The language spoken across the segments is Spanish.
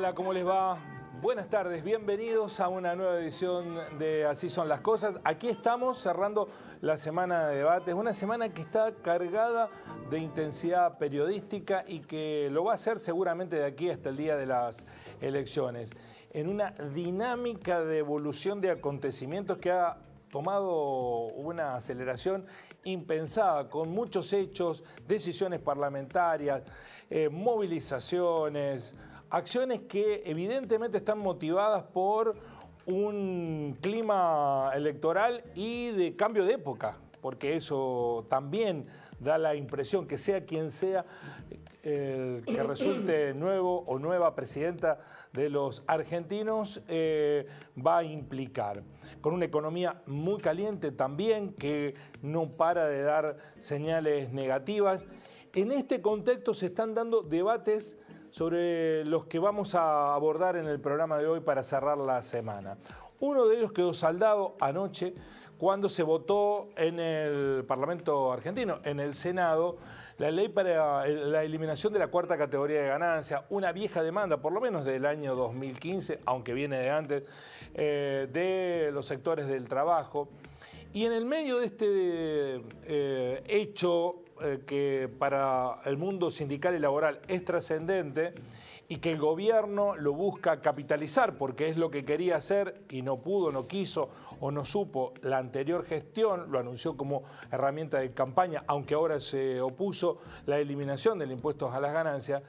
Hola, ¿cómo les va? Buenas tardes, bienvenidos a una nueva edición de Así son las cosas. Aquí estamos cerrando la semana de debates, una semana que está cargada de intensidad periodística y que lo va a hacer seguramente de aquí hasta el día de las elecciones, en una dinámica de evolución de acontecimientos que ha tomado una aceleración impensada, con muchos hechos, decisiones parlamentarias, movilizaciones, acciones que evidentemente están motivadas por un clima electoral y de cambio de época, porque eso también da la impresión que sea quien sea el que resulte nuevo o nueva presidenta de los argentinos va a implicar. Con una economía muy caliente también, que no para de dar señales negativas. En este contexto se están dando debates sobre los que vamos a abordar en el programa de hoy para cerrar la semana. Uno de ellos quedó saldado anoche cuando se votó en el Parlamento argentino, en el Senado, la ley para la eliminación de la cuarta categoría de ganancia, una vieja demanda, por lo menos del año 2015, aunque viene de antes, de los sectores del trabajo. Y en el medio de este hecho que para el mundo sindical y laboral es trascendente y que el gobierno lo busca capitalizar porque es lo que quería hacer y no pudo, no quiso o no supo la anterior gestión, lo anunció como herramienta de campaña, aunque ahora se opuso la eliminación del impuesto a las ganancias,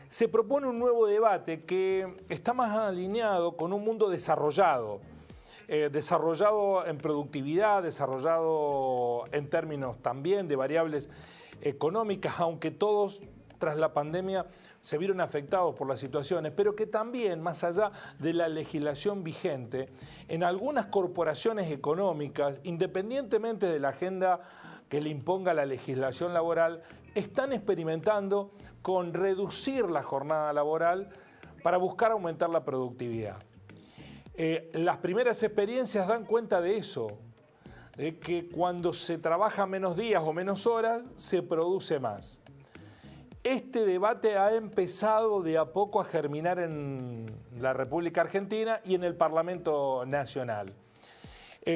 se propone un nuevo debate que está más alineado con un mundo desarrollado en productividad, desarrollado en términos también de variables económicas, aunque todos tras la pandemia se vieron afectados por las situaciones, pero que también, más allá de la legislación vigente, en algunas corporaciones económicas, independientemente de la agenda que le imponga la legislación laboral, están experimentando con reducir la jornada laboral para buscar aumentar la productividad. Las primeras experiencias dan cuenta de eso, de que cuando se trabaja menos días o menos horas, se produce más. Este debate ha empezado de a poco a germinar en la República Argentina y en el Parlamento Nacional.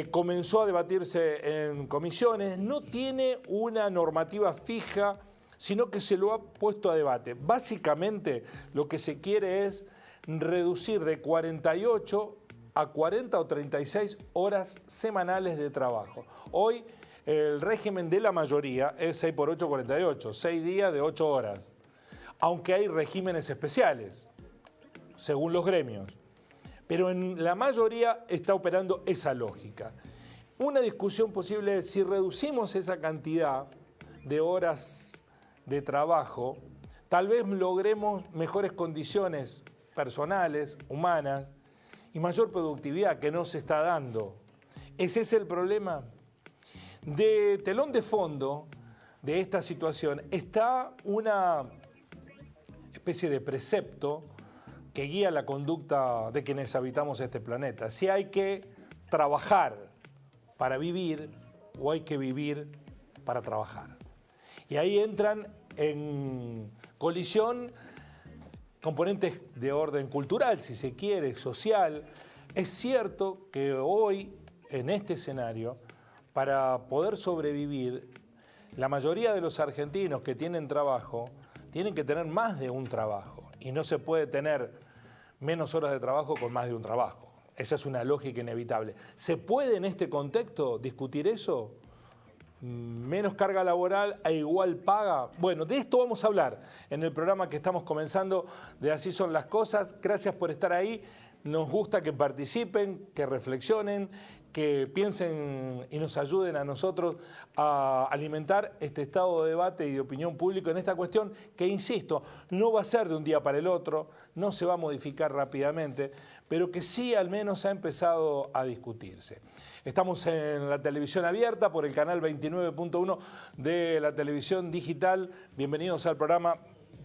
Comenzó a debatirse en comisiones, no tiene una normativa fija, sino que se lo ha puesto a debate. Básicamente lo que se quiere es reducir de 48 a 40 o 36 horas semanales de trabajo. Hoy el régimen de la mayoría es 6 por 8, 48, 6 días de 8 horas, aunque hay regímenes especiales, según los gremios. Pero en la mayoría está operando esa lógica. Una discusión posible es si reducimos esa cantidad de horas de trabajo, tal vez logremos mejores condiciones personales, humanas, y mayor productividad que no se está dando. Ese es el problema. De telón de fondo de esta situación está una especie de precepto que guía la conducta de quienes habitamos este planeta. Si hay que trabajar para vivir o hay que vivir para trabajar. Y ahí entran en colisión componentes de orden cultural, si se quiere, social. Es cierto que hoy, en este escenario, para poder sobrevivir, la mayoría de los argentinos que tienen trabajo tienen que tener más de un trabajo y no se puede tener menos horas de trabajo con más de un trabajo. Esa es una lógica inevitable. ¿Se puede en este contexto discutir eso? Menos carga laboral a igual paga. Bueno, de esto vamos a hablar en el programa que estamos comenzando de Así son las cosas. Gracias por estar ahí. Nos gusta que participen, que reflexionen, que piensen y nos ayuden a nosotros a alimentar este estado de debate y de opinión pública en esta cuestión que, insisto, no va a ser de un día para el otro, no se va a modificar rápidamente, pero que sí al menos ha empezado a discutirse. Estamos en la televisión abierta por el canal 29.1 de la televisión digital. Bienvenidos al programa.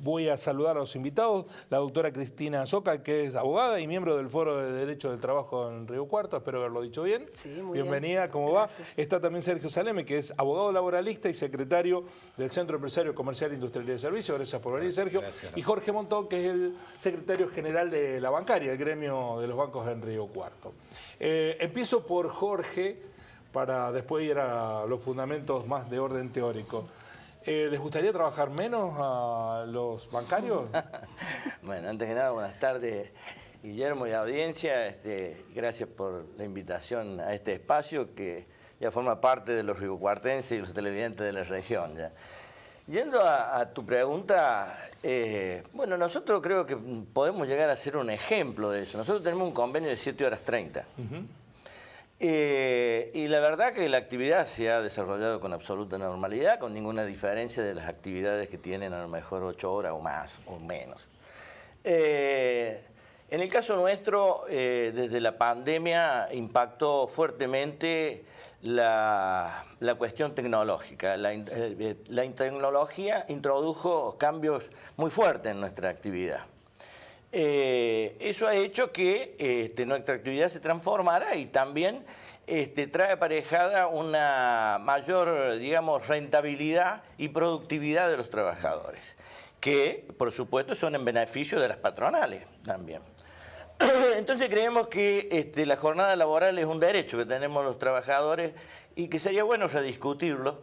voy a saludar a los invitados. La doctora Cristina Soca, que es abogada y miembro del Foro de Derecho del Trabajo en Río Cuarto. Espero haberlo dicho bien. Sí, muy Bienvenida, bien. ¿cómo Gracias. va? Está también Sergio Saleme, que es abogado laboralista y secretario del Centro Empresario Comercial, Industrial y de Servicios. Gracias por venir, Sergio. Gracias. Y Jorge Montón, que es el secretario general de la bancaria, el gremio de los bancos en Río Cuarto. Empiezo por Jorge, para después ir a los fundamentos más de orden teórico. ¿Les gustaría trabajar menos a los bancarios? Bueno, antes que nada, buenas tardes, Guillermo y audiencia. Gracias por la invitación a este espacio que ya forma parte de los riocuartenses y los televidentes de la región. Ya. Yendo a tu pregunta, bueno, nosotros creo que podemos llegar a ser un ejemplo de eso. Nosotros tenemos un convenio de 7 horas 30. Y la verdad que la actividad se ha desarrollado con absoluta normalidad, con ninguna diferencia de las actividades que tienen a lo mejor 8 horas o más o menos. En el caso nuestro, desde la pandemia impactó fuertemente la cuestión tecnológica. La tecnología introdujo cambios muy fuertes en nuestra actividad. Eso ha hecho que nuestra actividad se transformara y también trae aparejada una mayor, digamos, rentabilidad y productividad de los trabajadores, que por supuesto son en beneficio de las patronales también. Entonces creemos que la jornada laboral es un derecho que tenemos los trabajadores y que sería bueno rediscutirlo.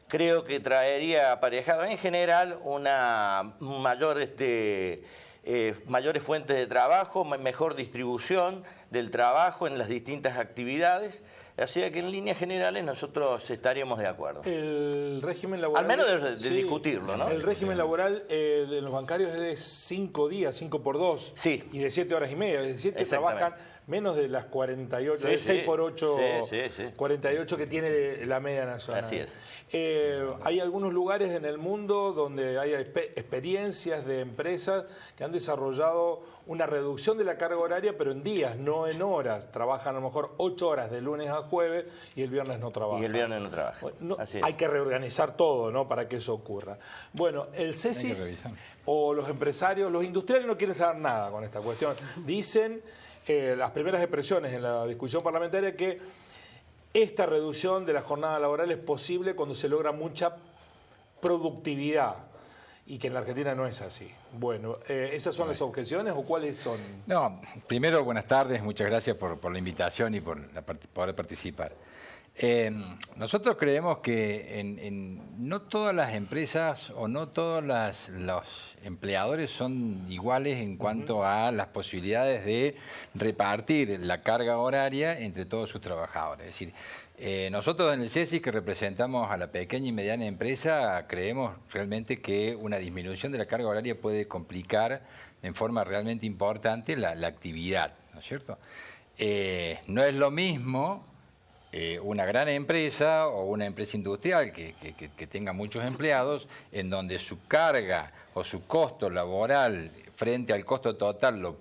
Creo que traería aparejado en general una mayor mayores fuentes de trabajo, mejor distribución del trabajo en las distintas actividades, así que en líneas generales nosotros estaríamos de acuerdo. El régimen laboral... Al menos de discutirlo, ¿no? El régimen laboral de los bancarios es de 5 días, 5 por 2, sí. Y de 7 horas y media, es decir, que trabajan menos de las 48, sí, 6 por 8, sí. 48 que tiene la media nacional. Así es. Hay algunos lugares en el mundo donde hay experiencias de empresas que han desarrollado una reducción de la carga horaria, pero en días, no en horas. Trabajan a lo mejor 8 horas de lunes a jueves y el viernes no trabajan. Y el viernes no trabaja. Así es. Hay que reorganizar todo, ¿no?, para que eso ocurra. Bueno, el CESIS o los empresarios, los industriales no quieren saber nada con esta cuestión. Dicen las primeras expresiones en la discusión parlamentaria que esta reducción de la jornada laboral es posible cuando se logra mucha productividad y que en la Argentina no es así. Bueno, ¿esas son las objeciones o cuáles son? No, primero, buenas tardes, muchas gracias por la invitación y por poder participar. Nosotros creemos que no todas las empresas o no todos los empleadores son iguales en cuanto a las posibilidades de repartir la carga horaria entre todos sus trabajadores. Es decir, nosotros en el CESIS, que representamos a la pequeña y mediana empresa, creemos realmente que una disminución de la carga horaria puede complicar en forma realmente importante la actividad, ¿no es cierto? No es lo mismo una gran empresa o una empresa industrial que tenga muchos empleados, en donde su carga o su costo laboral frente al costo total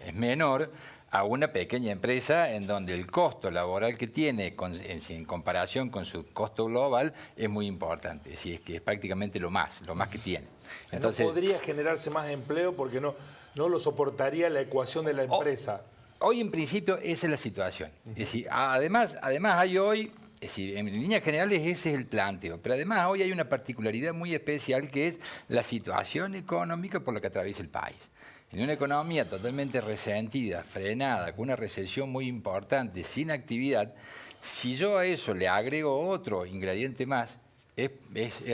es menor, a una pequeña empresa en donde el costo laboral que tiene en comparación con su costo global es muy importante. Es decir, es que es prácticamente lo más que tiene. Entonces, no podría generarse más empleo porque no lo soportaría la ecuación de la empresa. Hoy, en principio, esa es la situación. Es decir, además hay hoy, es decir, en líneas generales ese es el planteo, pero además hoy hay una particularidad muy especial que es la situación económica por la que atraviesa el país. En una economía totalmente resentida, frenada, con una recesión muy importante, sin actividad, si yo a eso le agrego otro ingrediente más, es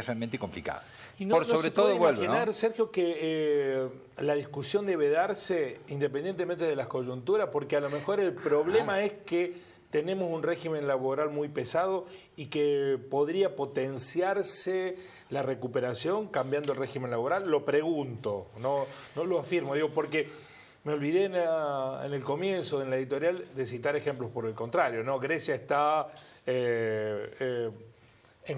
realmente complicado. Y no se puede imaginar, Sergio, que la discusión debe darse independientemente de las coyunturas, porque a lo mejor el problema es que tenemos un régimen laboral muy pesado y que podría potenciarse la recuperación cambiando el régimen laboral. Lo pregunto, no lo afirmo, digo, porque me olvidé en el comienzo, en la editorial, de citar ejemplos por el contrario, ¿no? Grecia está en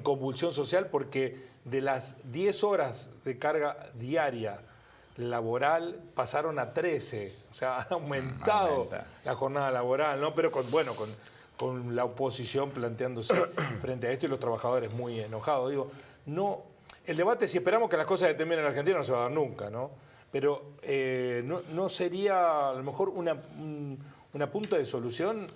convulsión social porque de las 10 horas de carga diaria laboral pasaron a 13, o sea, han aumentado la jornada laboral, ¿no? Pero con la oposición planteándose frente a esto y los trabajadores muy enojados. Digo, no, el debate, si esperamos que las cosas se terminen en Argentina, no se va a dar nunca, ¿no? Pero ¿no sería a lo mejor una punta de solución?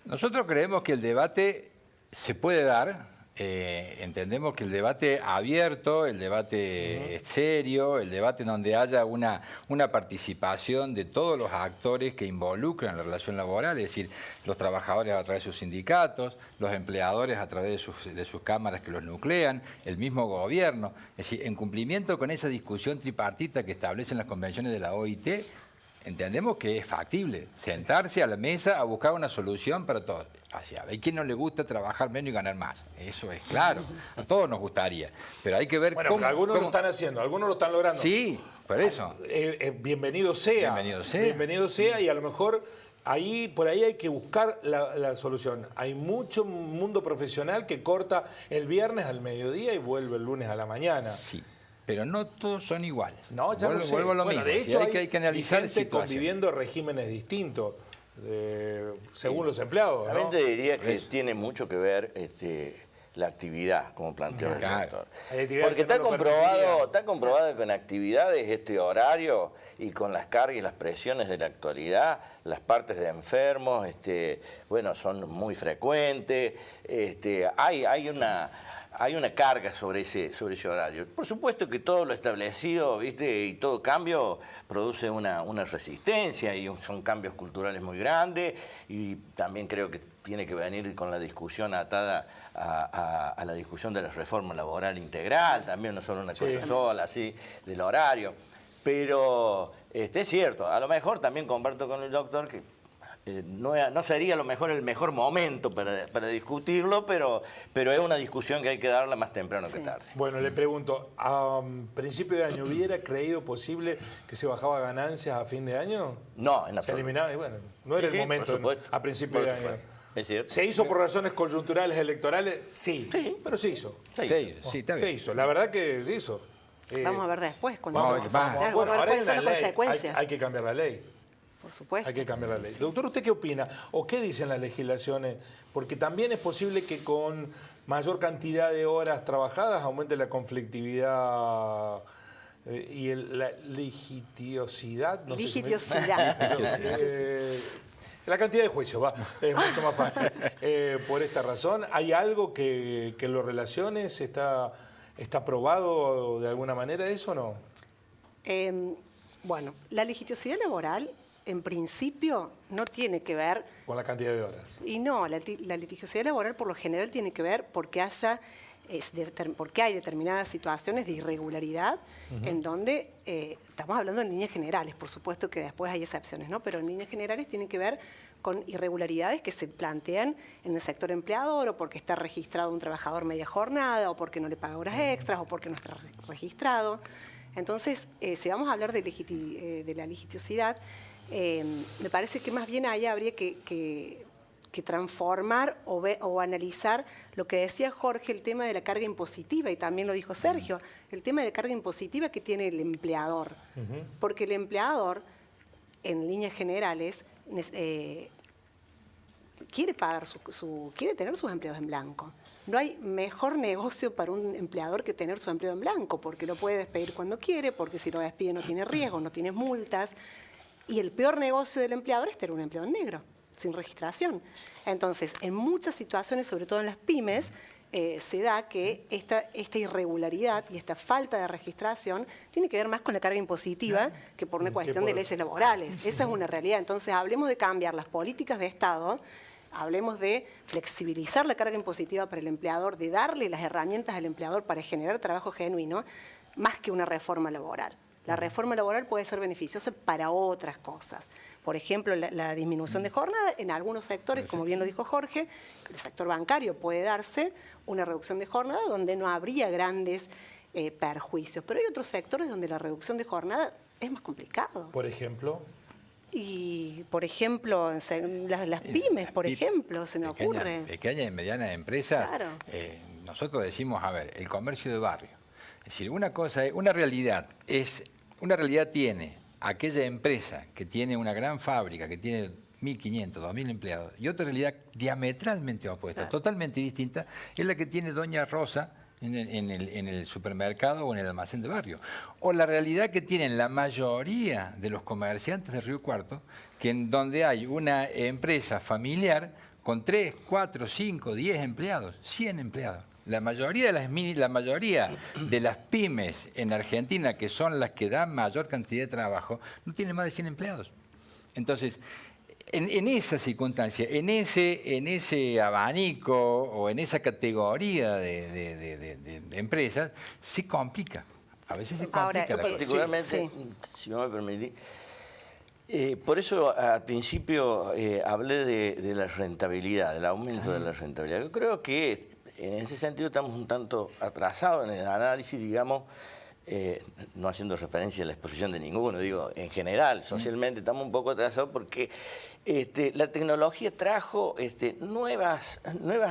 Nosotros creemos que el debate se puede dar. Entendemos que el debate abierto, el debate serio, el debate donde haya una participación de todos los actores que involucran la relación laboral, es decir, los trabajadores a través de sus sindicatos, los empleadores a través de sus cámaras que los nuclean, el mismo gobierno, es decir, en cumplimiento con esa discusión tripartita que establecen las convenciones de la OIT, entendemos que es factible sentarse a la mesa a buscar una solución para todos. ¿A quién no le gusta trabajar menos y ganar más? Eso es claro, a todos nos gustaría. Pero hay que ver cómo... algunos lo están haciendo, algunos lo están logrando. Sí, por eso. Bienvenido sea. Bienvenido sea. Bienvenido sea, y a lo mejor por ahí hay que buscar la solución. Hay mucho mundo profesional que corta el viernes al mediodía y vuelve el lunes a la mañana. Sí. Pero no todos son iguales. No, ya lo sé. Vuelvo a lo mismo. De hecho, hay que analizar gente conviviendo regímenes distintos según los empleados, ¿no? También te diría que tiene mucho que ver la actividad, como planteó el doctor. Porque está comprobado que con actividades este horario y con las cargas y las presiones de la actualidad, las partes de enfermos, bueno, son muy frecuentes. Hay una carga sobre ese horario. Por supuesto que todo lo establecido, ¿viste? Y todo cambio produce una resistencia y son cambios culturales muy grandes, y también creo que tiene que venir con la discusión atada a la discusión de la reforma laboral integral, también no solo una cosa sola, así, del horario. Pero es cierto, a lo mejor también comparto con el doctor que no sería a lo mejor el mejor momento para discutirlo, pero es una discusión que hay que darla más temprano que tarde. Bueno, le pregunto, ¿a principio de año hubiera creído posible que se bajaba ganancias a fin de año? No, en Se absoluto. eliminaba, y bueno, no era el momento a principio de año. Es cierto. ¿Se hizo por razones coyunturales electorales? Sí, pero se hizo. Sí, está bien. Se hizo, la verdad que se hizo. Vamos a ver después. Bueno, ahora hay una ley, hay que cambiar la ley. Por supuesto. Hay que cambiar la ley. Doctor, ¿usted qué opina? ¿O qué dicen las legislaciones? Porque también es posible que con mayor cantidad de horas trabajadas aumente la conflictividad y la litigiosidad. No litigiosidad. La cantidad de juicios, es mucho más fácil. Por esta razón, ¿hay algo que lo relaciones? ¿Está probado de alguna manera eso o no? Bueno, la litigiosidad laboral, en principio, no tiene que ver... Con la cantidad de horas. Y no, la litigiosidad laboral por lo general tiene que ver porque hay determinadas situaciones de irregularidad en donde, estamos hablando en líneas generales, por supuesto que después hay excepciones, ¿no? Pero en líneas generales tiene que ver con irregularidades que se plantean en el sector empleador, o porque está registrado un trabajador media jornada, o porque no le paga horas extras, o porque no está registrado. Entonces, si vamos a hablar de la litigiosidad, me parece que más bien ahí habría que transformar o analizar lo que decía Jorge, el tema de la carga impositiva, y también lo dijo Sergio, el tema de la carga impositiva que tiene el empleador. Porque el empleador, en líneas generales, quiere pagar quiere tener sus empleados en blanco. No hay mejor negocio para un empleador que tener su empleo en blanco, porque lo puede despedir cuando quiere, porque si lo despide no tiene riesgo, no tiene multas. Y el peor negocio del empleador es tener un empleado en negro, sin registración. Entonces, en muchas situaciones, sobre todo en las pymes, se da que esta irregularidad y esta falta de registración tiene que ver más con la carga impositiva que por una cuestión de leyes laborales. Esa es una realidad. Entonces, hablemos de cambiar las políticas de Estado, hablemos de flexibilizar la carga impositiva para el empleador, de darle las herramientas al empleador para generar trabajo genuino, más que una reforma laboral. La reforma laboral puede ser beneficiosa para otras cosas. Por ejemplo, la disminución de jornada en algunos sectores, como bien lo dijo Jorge, el sector bancario puede darse una reducción de jornada donde no habría grandes perjuicios. Pero hay otros sectores donde la reducción de jornada es más complicado. Por ejemplo... Y, por ejemplo, las pymes, por ejemplo, se me ocurre. Pequeñas y medianas empresas, claro. Nosotros decimos, a ver, el comercio de barrio. Es decir, una realidad tiene aquella empresa que tiene una gran fábrica, que tiene 1.500, 2.000 empleados, y otra realidad diametralmente opuesta, claro, totalmente distinta, es la que tiene doña Rosa en el supermercado o en el almacén de barrio. O la realidad que tienen la mayoría de los comerciantes de Río Cuarto, que en donde hay una empresa familiar con 3, 4, 5, 10 empleados, 100 empleados. La mayoría de las pymes en Argentina, que son las que dan mayor cantidad de trabajo, no tienen más de 100 empleados. Entonces, en esa circunstancia, en ese abanico o en esa categoría de empresas, se complica. A veces se complica. Ahora, la cosa. Particularmente, si no me permitís, por eso al principio hablé de la rentabilidad, del aumento de la rentabilidad. Yo creo que en ese sentido estamos un tanto atrasados en el análisis, digamos, no haciendo referencia a la exposición de ninguno, digo, en general, socialmente estamos un poco atrasados porque la tecnología trajo nuevas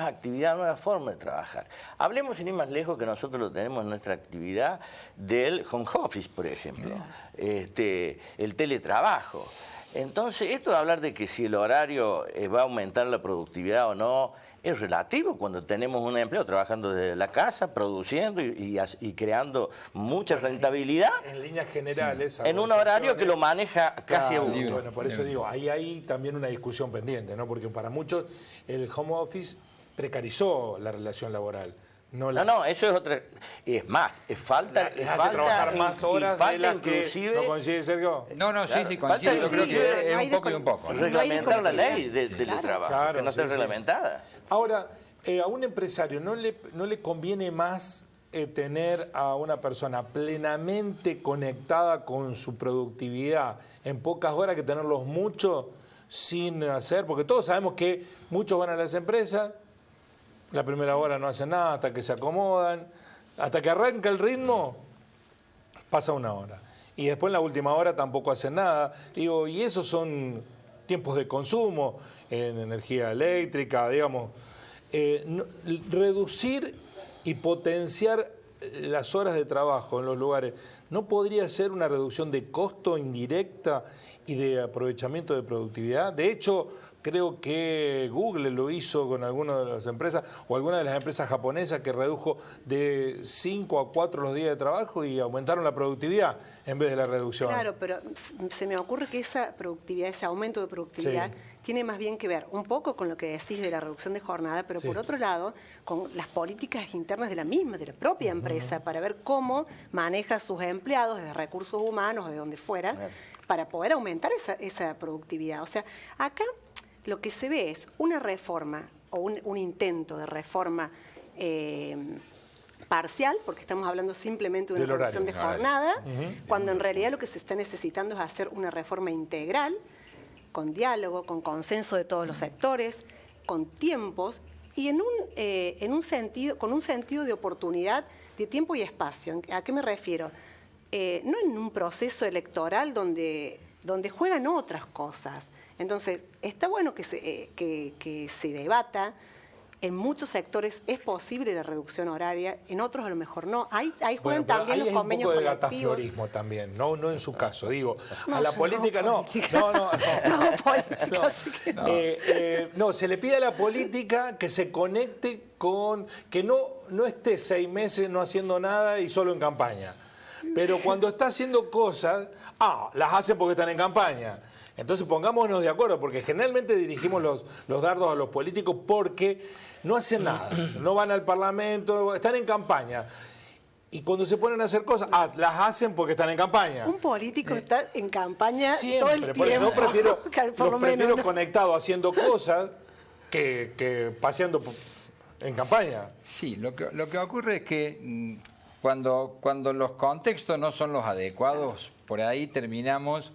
actividades, nuevas formas de trabajar. Hablemos sin ir más lejos que nosotros lo tenemos en nuestra actividad del home office, por ejemplo, el teletrabajo. Entonces, esto de hablar de que si el horario va a aumentar la productividad o no, es relativo cuando tenemos un empleo trabajando desde la casa, produciendo y creando mucha rentabilidad. En líneas generales. En un horario que lo maneja casi a uno. Bueno, por eso digo, ahí hay también una discusión pendiente, ¿no? Porque para muchos el home office precarizó la relación laboral. No, eso es otra. Es más, falta trabajar más horas de las inclusive. Que, ¿no coincide, Sergio? No, sí, coincido. Yo creo que es un poco y un poco. Reglamentar la ley de teletrabajo, que no esté reglamentada. Ahora, a un empresario no le conviene más tener a una persona plenamente conectada con su productividad en pocas horas que tenerlos mucho sin hacer, porque todos sabemos que muchos van a las empresas, la primera hora no hacen nada hasta que se acomodan, hasta que arranca el ritmo, pasa una hora. Y después en la última hora tampoco hacen nada. Digo, y esos son tiempos de consumo en energía eléctrica, digamos. Reducir y potenciar las horas de trabajo en los lugares, ¿no podría ser una reducción de costo indirecta y de aprovechamiento de productividad? De hecho, creo que Google lo hizo con algunas de las empresas o algunas de las empresas japonesas que redujo de 5 a 4 los días de trabajo y aumentaron la productividad en vez de la reducción. Claro, pero se me ocurre que esa productividad, ese aumento de productividad, tiene más bien que ver un poco con lo que decís de la reducción de jornada, pero por otro lado, con las políticas internas de la propia empresa, para ver cómo maneja a sus empleados, desde recursos humanos, de donde fuera, para poder aumentar esa productividad. O sea, acá lo que se ve es una reforma o un intento de reforma parcial, porque estamos hablando simplemente de una reducción de jornada, cuando en realidad lo que se está necesitando es hacer una reforma integral, con diálogo, con consenso de todos los sectores, con tiempos y con un sentido de oportunidad de tiempo y espacio. ¿A qué me refiero? No en un proceso electoral donde juegan otras cosas. Entonces, está bueno que se debata. En muchos sectores es posible la reducción horaria, en otros a lo mejor no. Ahí juegan también los convenios colectivos. Un poco de gataflorismo también, no en su caso, digo. A la política no. No, se le pide a la política que se conecte con, que no esté 6 meses no haciendo nada y solo en campaña. Pero cuando está haciendo cosas, las hacen porque están en campaña. Entonces pongámonos de acuerdo, porque generalmente dirigimos los dardos a los políticos porque no hacen nada, no van al Parlamento, están en campaña. Y cuando se ponen a hacer cosas, las hacen porque están en campaña. Un político está en campaña siempre, todo el por tiempo. Eso prefiero conectado haciendo cosas que paseando en campaña. Sí, lo que ocurre es que cuando los contextos no son los adecuados, por ahí terminamos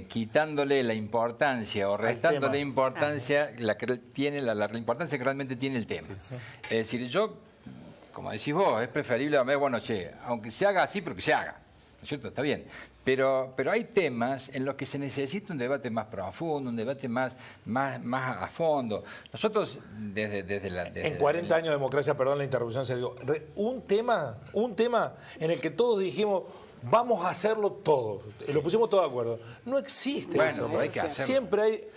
quitándole la importancia o restándole importancia la importancia que realmente tiene el tema. Es decir, como decís vos, es preferible, aunque se haga así, pero que se haga. ¿No es cierto? Está bien. Pero hay temas en los que se necesita un debate más profundo, un debate más a fondo. Nosotros, en 40 años de democracia, perdón la interrupción, Sergio, un tema en el que todos dijimos, vamos a hacerlo todo. Y lo pusimos todos de acuerdo. No existe Bueno, eso. pero hay que hacerlo. Siempre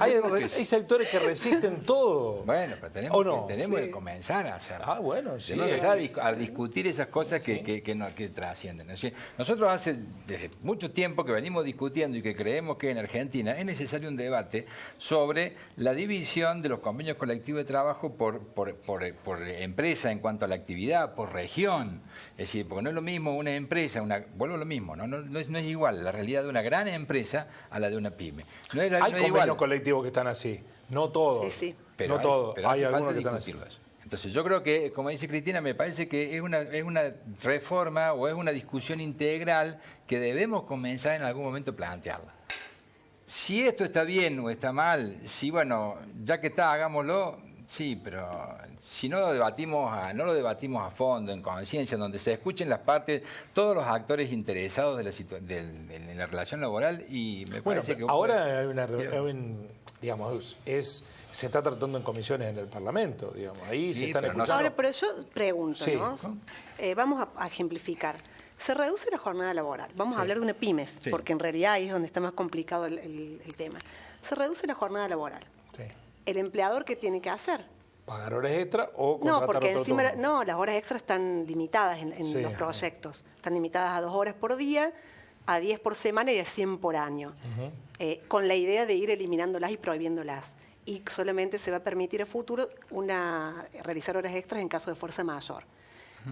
hay sectores que resisten todo. Bueno, pero tenemos que comenzar a hacerlo. Ah, bueno, sí. Tenemos que empezar a discutir esas cosas que trascienden. ¿Sí? Nosotros desde mucho tiempo que venimos discutiendo y que creemos que en Argentina es necesario un debate sobre la división de los convenios colectivos de trabajo por empresa en cuanto a la actividad, por región. Es decir, porque no es lo mismo una empresa, vuelvo a lo mismo, no es igual la realidad de una gran empresa a la de una pyme. Hay convenios colectivos que están así, no todos. Sí. Pero no todos, hay algunos que están así. Entonces yo creo que, como dice Cristina, me parece que es una reforma o es una discusión integral que debemos comenzar en algún momento a plantearla. Si esto está bien o está mal, bueno, ya que está, hagámoslo. Sí, pero si no lo debatimos a fondo, en conciencia, donde se escuchen las partes, todos los actores interesados en la relación laboral, y me parece que... Ahora se está tratando en comisiones en el Parlamento, digamos, ahí se están escuchando. Ahora, pero yo pregunto, Sí. ¿no? Vamos a ejemplificar. Se reduce la jornada laboral. Vamos a hablar de una pymes, porque en realidad ahí es donde está más complicado el tema. Se reduce la jornada laboral. Sí. ¿El empleador qué tiene que hacer? ¿Pagar horas extra o contratar No, porque otro encima, turno? las horas extras están limitadas en Sí, los proyectos. Están limitadas a 2 horas por día, a 10 por semana y a 100 por año. Con la idea de ir eliminándolas y prohibiéndolas. Y solamente se va a permitir a futuro realizar horas extras en caso de fuerza mayor.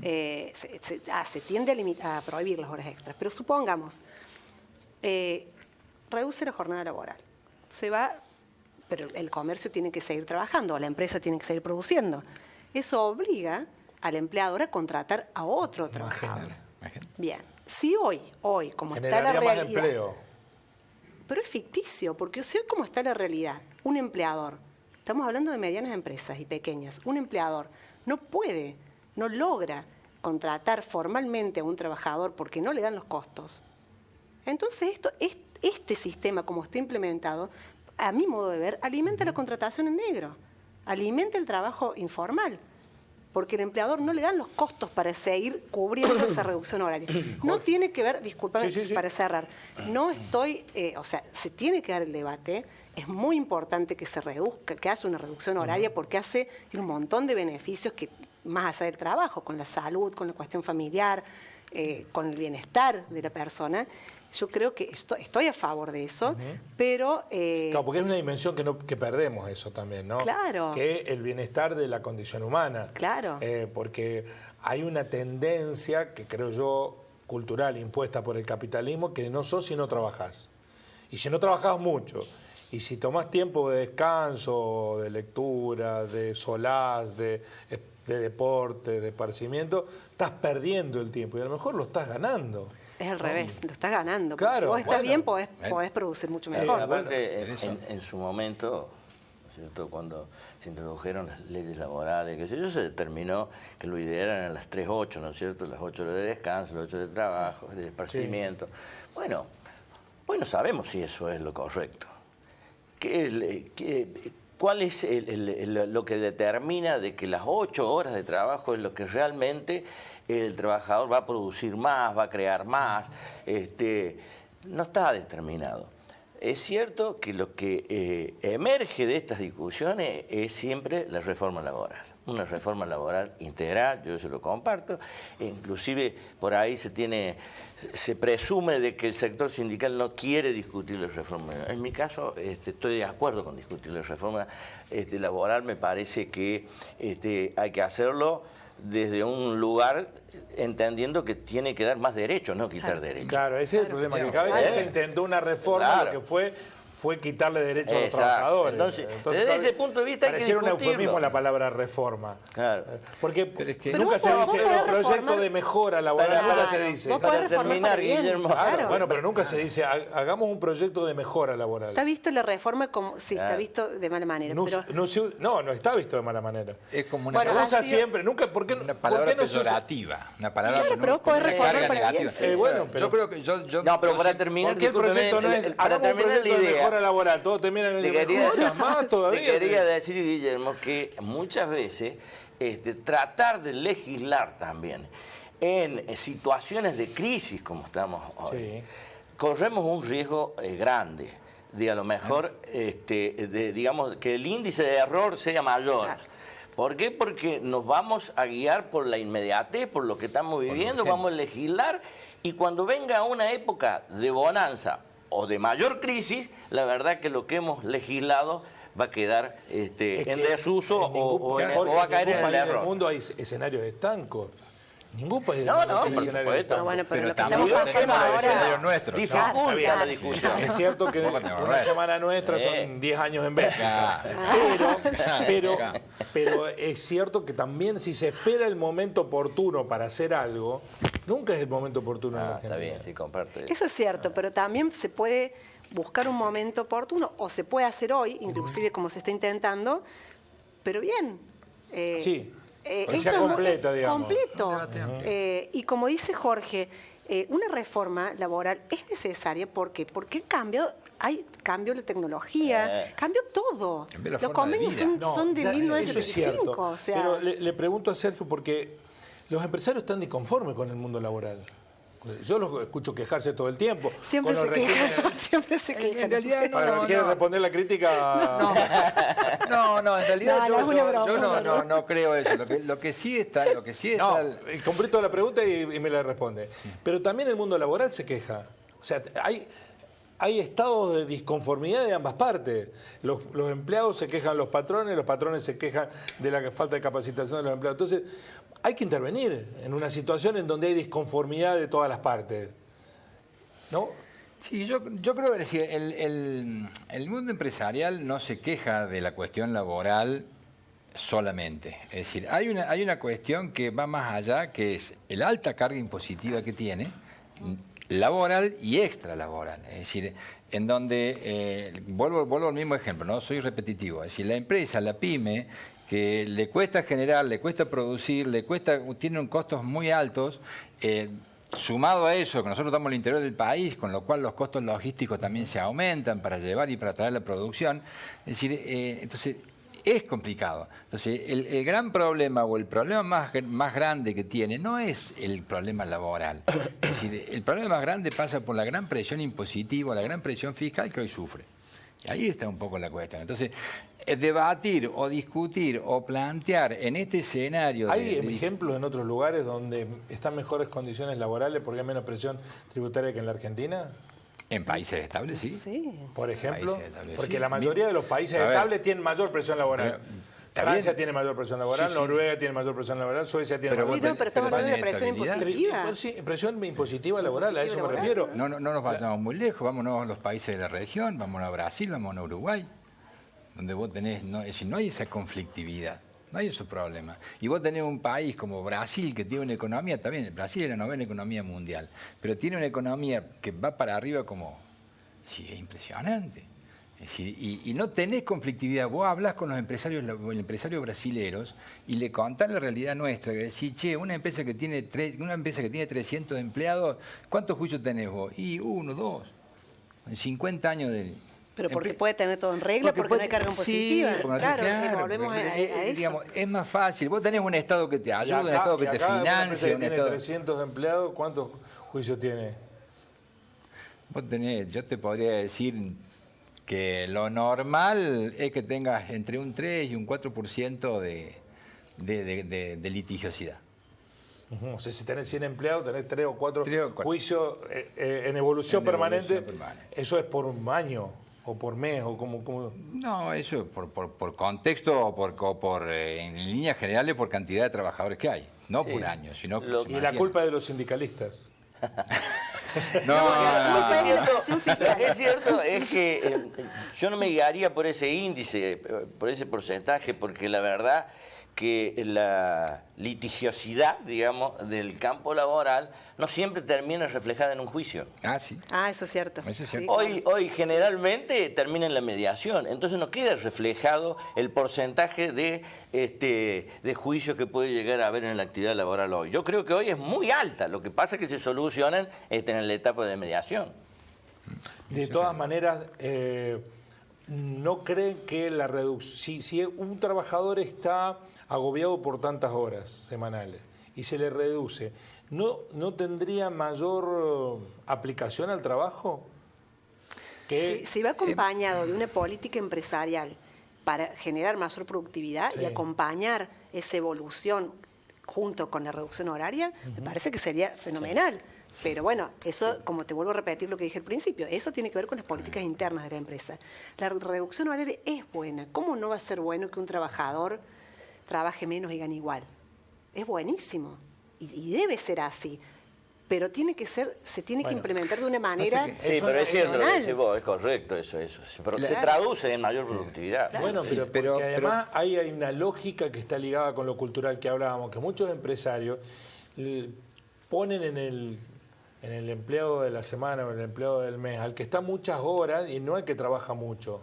Se tiende a prohibir las horas extras. Pero supongamos, reduce la jornada laboral. Pero el comercio tiene que seguir trabajando, la empresa tiene que seguir produciendo. Eso obliga al empleador a contratar a otro trabajador. Bien, si hoy, como está la Generaría más realidad... empleo. Pero es ficticio, porque si hoy como está la realidad, un empleador, estamos hablando de medianas empresas y pequeñas, un empleador no logra contratar formalmente a un trabajador porque no le dan los costos. Entonces este sistema, como está implementado, a mi modo de ver, alimenta la contratación en negro, alimenta el trabajo informal, porque el empleador no le dan los costos para seguir cubriendo esa reducción horaria. No tiene que ver, discúlpame para cerrar, no estoy, se tiene que dar el debate, es muy importante que se reduzca, que haya una reducción horaria, porque tiene un montón de beneficios que, más allá del trabajo, con la salud, con la cuestión familiar, con el bienestar de la persona. Yo creo que estoy a favor de eso, pero... Claro, porque es una dimensión que perdemos eso también, ¿no? Claro. Que el bienestar de la condición humana. Claro. Porque hay una tendencia, que creo yo, cultural, impuesta por el capitalismo, que no sos si no trabajás. Y si no trabajás mucho, y si tomás tiempo de descanso, de lectura, de solaz, de deporte, de esparcimiento, estás perdiendo el tiempo y a lo mejor lo estás ganando. Es al revés, lo estás ganando. Claro, si vos estás bien, podés producir mucho mejor. Aparte, en su momento, ¿no es cierto?, cuando se introdujeron las leyes laborales, qué sé yo, se determinó que lo ideal eran las 3-8, ¿no es cierto?, las 8 horas de descanso, las 8 de trabajo, de esparcimiento. Sí. Bueno, hoy no sabemos si eso es lo correcto. ¿Cuál es lo que determina de que las 8 horas de trabajo es lo que realmente el trabajador va a producir más, va a crear más? No está determinado. Es cierto que lo que emerge de estas discusiones es siempre la reforma laboral. Una reforma laboral integral, yo se lo comparto, inclusive por ahí se presume de que el sector sindical no quiere discutir la reforma. En mi caso estoy de acuerdo con discutir la reforma laboral, me parece que hay que hacerlo desde un lugar entendiendo que tiene que dar más derechos, no quitar derechos. Claro, ese es el problema, que cada vez que se intentó una reforma, lo que fue quitarle derechos a los trabajadores. Entonces, desde ese punto de vista hay que discutirlo. Un eufemismo la palabra reforma. Claro. Porque nunca se dice proyecto de mejora laboral, nunca se dice. Para terminar, Guillermo. Claro. Bueno, pero nunca se dice, hagamos un proyecto de mejora laboral. ¿Está visto la reforma como si está visto de mala manera? No está visto de mala manera. Es como una se usa siempre, nunca, ¿por qué una palabra no se usa? Peyorativa, una palabra con una carga negativa. Bueno, pero yo creo que no, pero para terminar, ¿por qué el proyecto no es para terminar la idea laboral? Todo termina en el Te quería decir, Guillermo, que muchas veces tratar de legislar también en situaciones de crisis como estamos hoy, Sí. corremos un riesgo grande de a lo mejor, digamos, que el índice de error sea mayor. Claro. ¿Por qué? Porque nos vamos a guiar por la inmediatez, por lo que estamos viviendo, vamos a legislar, y cuando venga una época de bonanza o de mayor crisis, la verdad que lo que hemos legislado va a quedar en desuso o va a caer en el En el error. mundo hay escenarios estancos. Ningún país del No, mundo no, tiene por escenarios supuesto. estancos. No, bueno, pero lo que tampoco estamos haciendo tenemos el ahora... escenario nuestro. Dificulta Está la bien. discusión. Es cierto que una semana nuestra son 10 años en Bélgica. Pero es cierto que también si se espera el momento oportuno para hacer algo, nunca es el momento oportuno en la Está Argentina. bien, sí, comparto. Eso es cierto, pero también se puede buscar un momento oportuno, o se puede hacer hoy, inclusive como se está intentando, pero bien. Sí, que esto sea es muy- completo, digamos. Completo. Y como dice Jorge, una reforma laboral es necesaria porque hay cambio la tecnología, cambió todo. Cambió la Los forma de convenios vida. son de ya, eso es 1975. cierto. O sea, Pero le pregunto a Sergio porque los empresarios están disconformes con el mundo laboral. Yo los escucho quejarse todo el tiempo. siempre con se los regímenes- quejan. Siempre se quejan. En realidad Para, ¿quiere responder la crítica? No, en realidad No, es una broma, yo una broma. no creo eso. Lo que sí está... No, completo la pregunta y me la responde. Pero también el mundo laboral se queja. O sea, hay estados de disconformidad de ambas partes. Los empleados se quejan, los patrones se quejan de la falta de capacitación de los empleados. Entonces, hay que intervenir en una situación en donde hay disconformidad de todas las partes. ¿No? Sí, yo creo que es decir, el mundo empresarial no se queja de la cuestión laboral solamente. Es decir, hay una cuestión que va más allá, que es el alta carga impositiva que tiene, laboral y extralaboral. Es decir, en donde, vuelvo al mismo ejemplo, no soy repetitivo, es decir, la empresa, la pyme, que le cuesta generar, le cuesta producir, tiene costos muy altos, sumado a eso, que nosotros estamos en el interior del país, con lo cual los costos logísticos también se aumentan para llevar y para traer la producción. Es decir, entonces es complicado. Entonces, el gran problema o el problema más grande que tiene no es el problema laboral. Es decir, el problema más grande pasa por la gran presión impositiva, la gran presión fiscal que hoy sufre. Y ahí está un poco la cuestión. Entonces, debatir o discutir o plantear en este escenario... ¿Hay ejemplos en otros lugares donde están mejores condiciones laborales porque hay menos presión tributaria que en la Argentina? En países estables, sí. sí. Por ejemplo, Países estables, porque sí. la mayoría de los países A ver. estables tienen mayor presión laboral. Está Francia bien. tiene mayor presión laboral, Sí, sí. Noruega tiene mayor presión laboral, Suecia tiene Pero mayor Sí, no, pero estamos hablando de tiene presión estabilidad. impositiva. Sí, presión impositiva laboral, a eso me laboral. refiero. No nos vayamos muy lejos, vámonos a los países de la región, vámonos a Brasil, vámonos a Uruguay, donde vos tenés, no hay esa conflictividad, no hay esos problemas. Y vos tenés un país como Brasil que tiene una economía, también, Brasil es la novena economía mundial, pero tiene una economía que va para arriba como, sí, es impresionante. Es decir, y no tenés conflictividad. Vos hablás con los empresarios brasileros y le contás la realidad nuestra. Que decís, che, una empresa que tiene 300 empleados, ¿cuántos juicios tenés vos? Y 1, 2. En 50 años de... Pero porque puede tener todo en regla, porque no hay carga impositiva. Sí, porque Claro, volvemos porque, a eso. digamos, es más fácil. Vos tenés un Estado que te Y ayuda, un acá- Estado que y te acá una empresa financia, que un tiene Estado... 300 empleados, ¿cuántos juicios tiene? Yo te podría decir que lo normal es que tengas entre un 3 y un 4% de litigiosidad. O sea, si tenés 100 empleados, tenés 3 o 4 3 o 4. juicios en evolución En permanente. evolución permanente. ¿Eso es por un año o por mes o como? No, eso es por contexto o en líneas generales por cantidad de trabajadores que hay. No Sí. por año, sino Lo- por... Y la culpa de los sindicalistas. Lo que es cierto es que yo no me guiaría por ese índice, por ese porcentaje, porque la verdad que la litigiosidad, digamos, del campo laboral no siempre termina reflejada en un juicio. Ah, sí. Ah, eso es cierto. Eso es Sí, cierto. Hoy generalmente termina en la mediación, entonces no queda reflejado el porcentaje de juicios que puede llegar a haber en la actividad laboral hoy. Yo creo que hoy es muy alta, lo que pasa es que se solucionan en la etapa de mediación. De todas maneras, ¿no creen que la reducción, si un trabajador está agobiado por tantas horas semanales y se le reduce, ¿no tendría mayor aplicación al trabajo? Si va acompañado de una política empresarial para generar mayor productividad y acompañar esa evolución junto con la reducción horaria, me parece que sería fenomenal. Pero bueno, eso, como te vuelvo a repetir lo que dije al principio, eso tiene que ver con las políticas internas de la empresa. La reducción horaria es buena. ¿Cómo no va a ser bueno que un trabajador trabaje menos y gane igual? Es buenísimo y debe ser así. Pero se tiene que implementar de una manera sí, pero es cierto lo que decís vos, es correcto eso. Pero se traduce en mayor productividad. Claro. Bueno, pero además hay una lógica que está ligada con lo cultural que hablábamos, que muchos empresarios ponen en el empleado de la semana o en el empleado del mes al que está muchas horas y no al que trabaja mucho.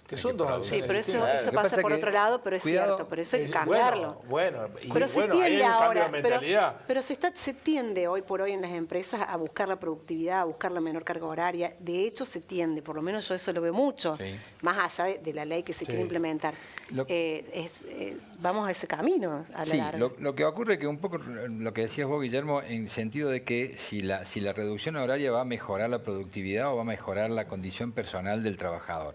Que son dos acciones. Sí, pero eso pasa por otro lado, pero es cierto, pero eso hay que cambiarlo. Hay un cambio de mentalidad. Pero se tiende hoy por hoy en las empresas a buscar la productividad, a buscar la menor carga horaria. De hecho, se tiende, por lo menos yo eso lo veo mucho, más allá de la ley que se quiere implementar. Vamos a ese camino a la larga. Lo que ocurre es que un poco lo que decías vos, Guillermo, en el sentido de que si la reducción horaria va a mejorar la productividad o va a mejorar la condición personal del trabajador.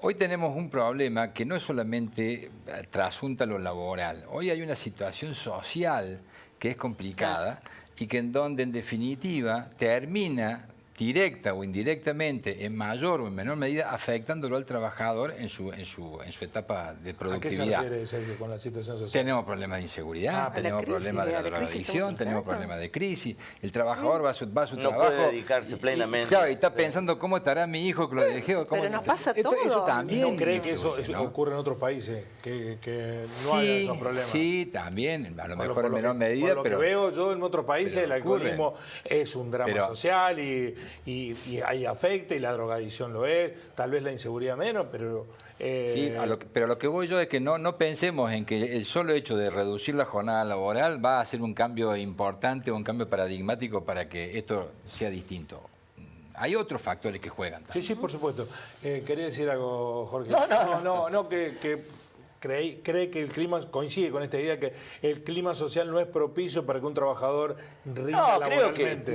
Hoy tenemos un problema que no es solamente trasunta lo laboral. Hoy hay una situación social que es complicada y que en donde, en definitiva, termina directa o indirectamente, en mayor o en menor medida, afectándolo al trabajador en su etapa de productividad. ¿A qué se refiere, Sergio, con la situación social? Tenemos problemas de inseguridad, tenemos problemas de la drogadicción, tenemos problemas de crisis. El trabajador va a su trabajo. No puede dedicarse plenamente. Claro, y está pensando cómo estará mi hijo que lo dejé. Pero nos pasa todo. Eso también. ¿No cree que eso ocurre en otros países? Que no haya esos problemas. Sí, también, a lo mejor en menor medida. Por lo que veo yo en otros países, el alcoholismo es un drama social y ahí afecta, y la drogadicción lo es, tal vez la inseguridad menos, pero... Sí, pero lo que voy yo es que no pensemos en que el solo hecho de reducir la jornada laboral va a ser un cambio importante o un cambio paradigmático para que esto sea distinto. Hay otros factores que juegan también. Sí, por supuesto. ¿Quería decir algo, Jorge? No, que cree que el clima, coincide con esta idea que el clima social no es propicio para que un trabajador rinda laboralmente.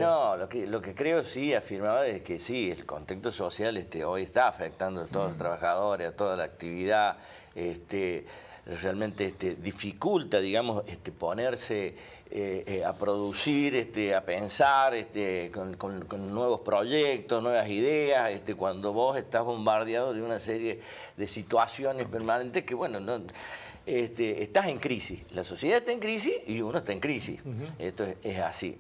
Lo que creo afirmaba es que sí, el contexto social hoy está afectando a todos los trabajadores, a toda la actividad, realmente dificulta, digamos, ponerse a producir, a pensar con nuevos proyectos, nuevas ideas, cuando vos estás bombardeado de una serie de situaciones permanentes que, bueno, estás en crisis. La sociedad está en crisis y uno está en crisis. Esto es así.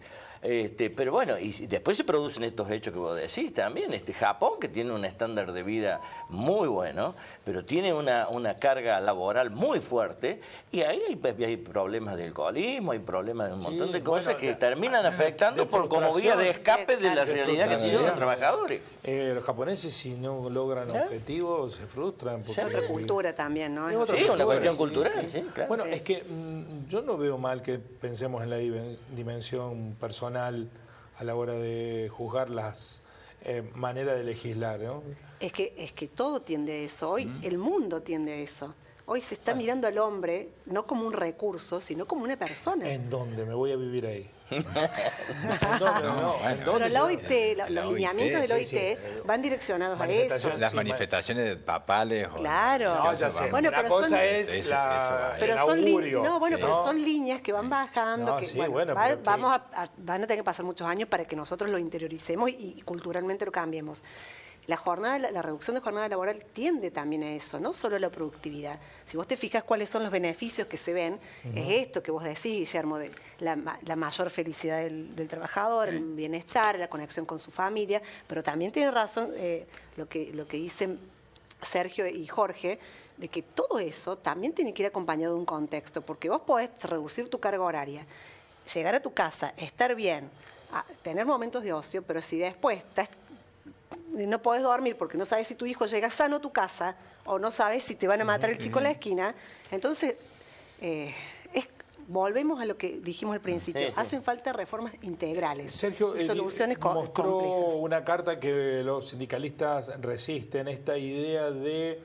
Pero bueno, y después se producen estos hechos que vos decís también. Japón, que tiene un estándar de vida muy bueno, pero tiene una carga laboral muy fuerte, y ahí hay problemas de alcoholismo, hay problemas de un montón de cosas que terminan afectando como vía de escape de la realidad que tienen los trabajadores. Los japoneses, si no logran objetivos, se frustran. Es otra cultura también, ¿no? Sí, una cuestión cultural, sí, claro. Bueno, es que yo no veo mal que pensemos en la dimensión personal a la hora de juzgar las maneras de legislar, ¿no? Es que todo tiende a eso. Hoy el mundo tiende a eso. Hoy se está mirando al hombre no como un recurso, sino como una persona. ¿En dónde? Me voy a vivir ahí. Pero la OIT, los lineamientos del OIT van direccionados a eso. Las manifestaciones papales. Claro. No, ya sé. Bueno, una cosa es el augurio. Pero son líneas que van bajando. Van a tener que pasar muchos años para que nosotros lo interioricemos y culturalmente lo cambiemos. La reducción de jornada laboral tiende también a eso, no solo a la productividad. Si vos te fijas cuáles son los beneficios que se ven, es esto que vos decís, Guillermo, de la mayor felicidad del trabajador, el bienestar, la conexión con su familia, pero también tiene razón lo que dicen Sergio y Jorge, de que todo eso también tiene que ir acompañado de un contexto, porque vos podés reducir tu carga horaria, llegar a tu casa, estar bien, tener momentos de ocio, pero si después no podés dormir porque no sabes si tu hijo llega sano a tu casa o no sabes si te van a matar el chico en la esquina, entonces volvemos a lo que dijimos al principio. Hacen falta reformas integrales. Sergio, y soluciones mostró complejas. una carta que los sindicalistas resisten, esta idea de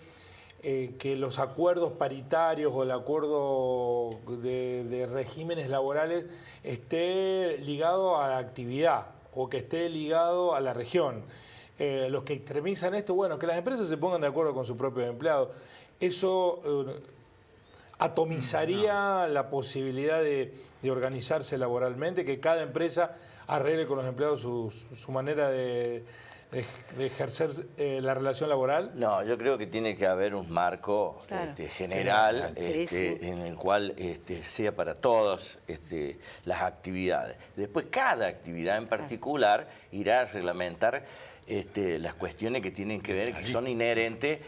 que los acuerdos paritarios o el acuerdo de regímenes laborales esté ligado a la actividad o que esté ligado a la región. Los que extremizan esto, bueno, que las empresas se pongan de acuerdo con sus propios empleados. Eso atomizaría la posibilidad de organizarse laboralmente, que cada empresa arregle con los empleados su manera de ejercer la relación laboral. No, yo creo que tiene que haber un marco general en el cual sea para todos las actividades. Después cada actividad en particular irá a reglamentar las cuestiones que tienen que ver, que son inherentes